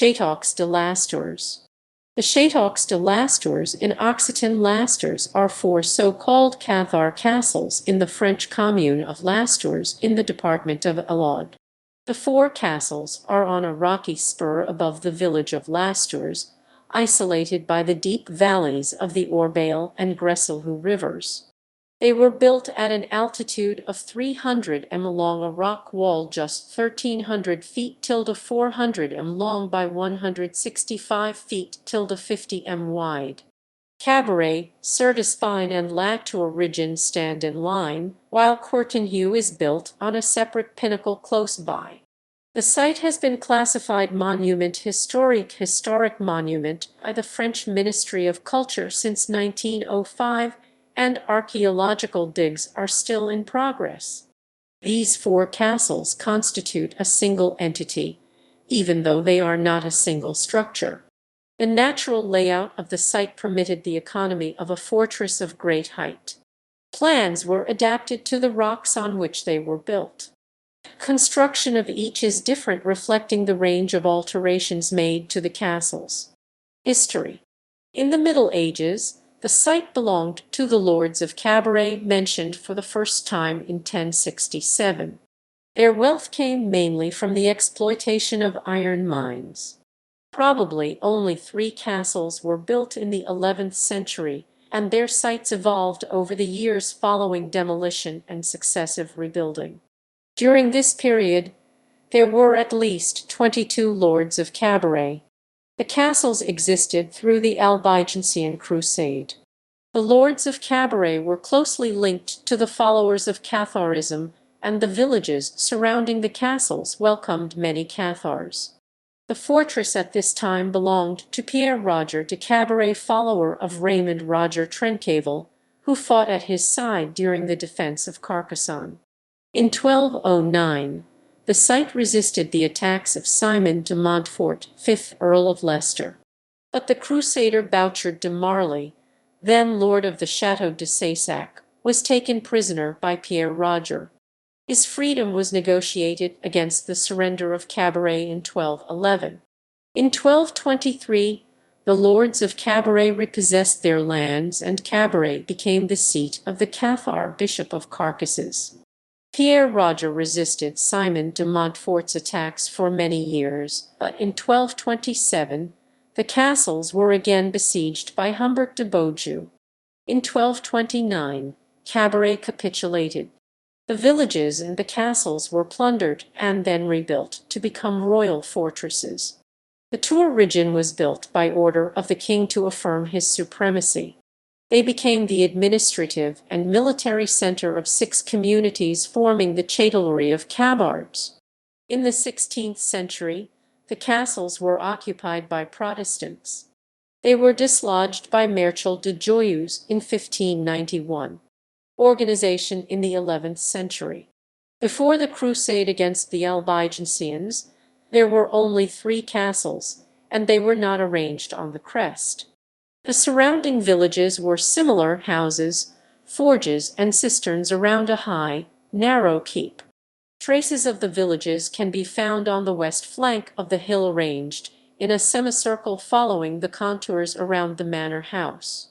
Châteaux de Lastours. The Châteaux de Lastours in Occitan Lastors are four so-called Cathar castles in the French commune of Lastours in the department of Aude. The four castles are on a rocky spur above the village of Lastours, isolated by the deep valleys of the Orbeil and Grésilhou rivers. They were built at an altitude of 300 m along a rock wall just 1,300 feet × 400 m long by 165 feet × 50 m wide. Cabaret, Surdespine and La Tour Régine stand in line, while Quertinheux is built on a separate pinnacle close by. The site has been classified monument historic monument by the French Ministry of Culture since 1905, and archaeological digs are still in progress. These four castles constitute a single entity, even though they are not a single structure. The natural layout of the site permitted the economy of a fortress of great height. Plans were adapted to the rocks on which they were built. Construction of each is different, reflecting the range of alterations made to the castles. History. In the Middle Ages, the site belonged to the lords of Cabaret, mentioned for the first time in 1067. Their wealth came mainly from the exploitation of iron mines. Probably only 3 castles were built in the 11th century, and their sites evolved over the years following demolition and successive rebuilding. During this period, there were at least 22 lords of Cabaret. The castles existed through the Albigensian Crusade. The lords of Cabaret were closely linked to the followers of Catharism, and the villages surrounding the castles welcomed many Cathars. The fortress at this time belonged to Pierre Roger de Cabaret, follower of Raymond Roger Trencavel, who fought at his side during the defense of Carcassonne. In 1209, the site resisted the attacks of Simon de Montfort, 5th Earl of Leicester. But the crusader Bouchard de Marly, then lord of the Château de Lastours, was taken prisoner by Pierre Roger. His freedom was negotiated against the surrender of Cabaret in 1211. In 1223, the lords of Cabaret repossessed their lands, and Cabaret became the seat of the Cathar Bishop of Carcasses. Pierre Roger resisted Simon de Montfort's attacks for many years, but in 1227 the castles were again besieged by Humbert de Beaujeu. In 1229 Cabaret capitulated. The villages and the castles were plundered and then rebuilt to become royal fortresses. The Tour Régine was built by order of the king to affirm his supremacy. They became the administrative and military center of 6 communities forming the châtellerie of Cabards. In the 16th century, the castles were occupied by Protestants. They were dislodged by Marechal de Joyeuse in 1591. Organization in the 11th century. Before the crusade against the Albigensians, there were only 3 castles, and they were not arranged on the crest. The surrounding villages were similar houses, forges, and cisterns around a high, narrow keep. Traces of the villages can be found on the west flank of the hill, arranged in a semicircle following the contours around the manor house.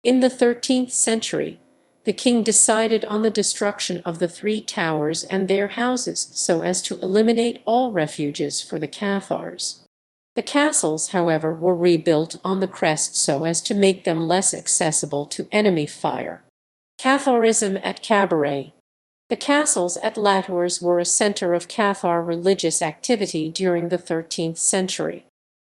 In the 13th century, the king decided on the destruction of the 3 towers and their houses so as to eliminate all refuges for the Cathars. The castles, however, were rebuilt on the crest so as to make them less accessible to enemy fire. Catharism at Cabaret. The castles at Lastours were a center of Cathar religious activity during the 13th century.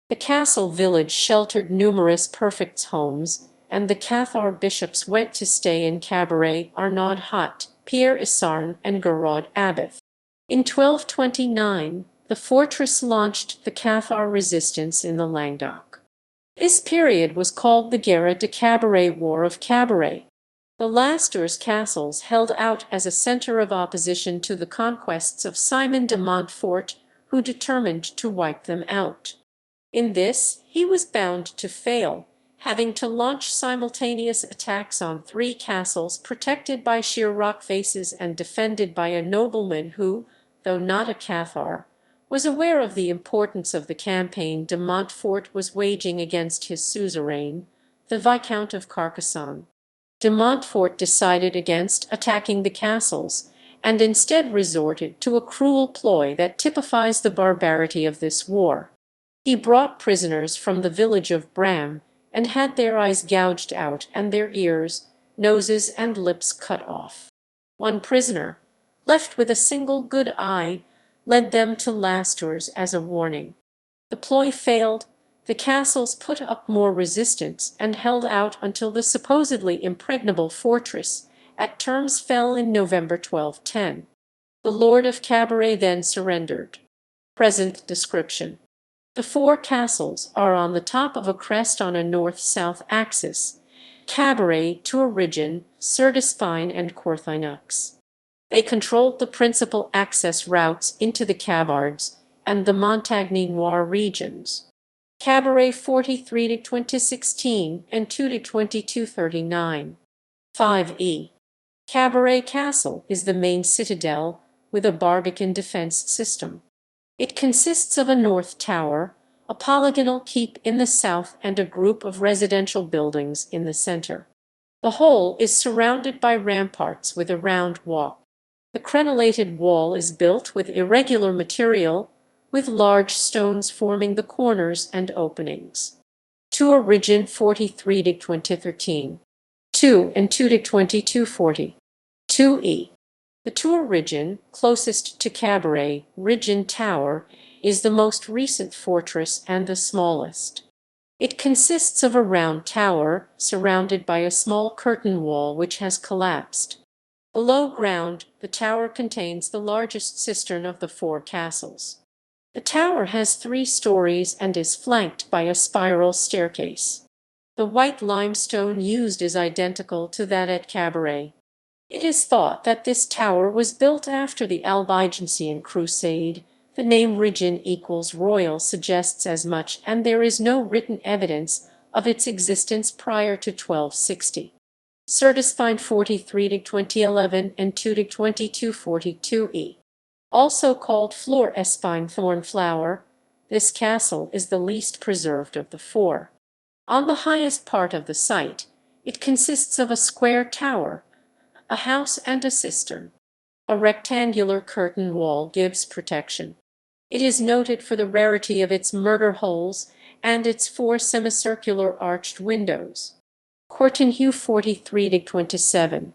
The castle village sheltered numerous perfect homes, and the Cathar bishops went to stay in Cabaret Arnaud Hot, Pierre Isarn, and Gerard Abbeth. In 1229, the fortress launched the Cathar resistance in the Languedoc. This period was called the Guerre de Cabaret, War of Cabaret. The Lastours castles held out as a center of opposition to the conquests of Simon de Montfort, who determined to wipe them out. In this, he was bound to fail, having to launch simultaneous attacks on 3 castles protected by sheer rock faces and defended by a nobleman who, though not a Cathar, was aware of the importance of the campaign de Montfort was waging against his suzerain, the Viscount of Carcassonne. De Montfort decided against attacking the castles, and instead resorted to a cruel ploy that typifies the barbarity of this war. He brought prisoners from the village of Bram, and had their eyes gouged out and their ears, noses, and lips cut off. One prisoner, left with a single good eye, led them to Lastours as a warning. The ploy failed. The castles put up more resistance and held out until the supposedly impregnable fortress at terms fell in November 1210. The Lord of Cabaret then surrendered. Present description. The four castles are on the top of a crest on a north-south axis: Cabaret, Tour Régine, Surdespine, and Quertinheux. They controlled the principal access routes into the Cabards and the Montagne-Noire regions. Cabaret 43 to 2016 and 2 to 2239. 5e. Cabaret Castle is the main citadel with a barbican defense system. It consists of a north tower, a polygonal keep in the south, and a group of residential buildings in the center. The whole is surrounded by ramparts with a round walk. The crenellated wall is built with irregular material, with large stones forming the corners and openings. Tour Régine 43 to 2013. 2 and 2 to 2240. 2e. The Tour Régine, closest to Cabaret, Régine Tower, is the most recent fortress and the smallest. It consists of a round tower, surrounded by a small curtain wall which has collapsed. Below ground, the tower contains the largest cistern of the four castles. The tower has 3 stories and is flanked by a spiral staircase. The white limestone used is identical to that at Cabaret. It is thought that this tower was built after the Albigensian Crusade. The name Régine equals royal suggests as much, and there is no written evidence of its existence prior to 1260. Surdespine 43 to 2011 and 2 to 2242e. Also called Fleur Espine Thornflower, this castle is the least preserved of the 4. On the highest part of the site, it consists of a square tower, a house, and a cistern. A rectangular curtain wall gives protection. It is noted for the rarity of its murder holes and its 4 semicircular arched windows. Quertinheux 43 to 27.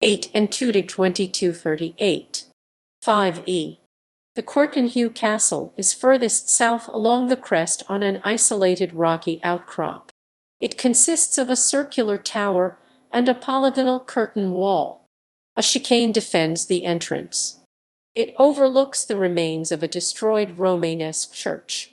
8 and 2 to 2238. 5e. The Quertinheux Castle is furthest south along the crest on an isolated rocky outcrop. It consists of a circular tower and a polygonal curtain wall. A chicane defends the entrance. It overlooks the remains of a destroyed Romanesque church.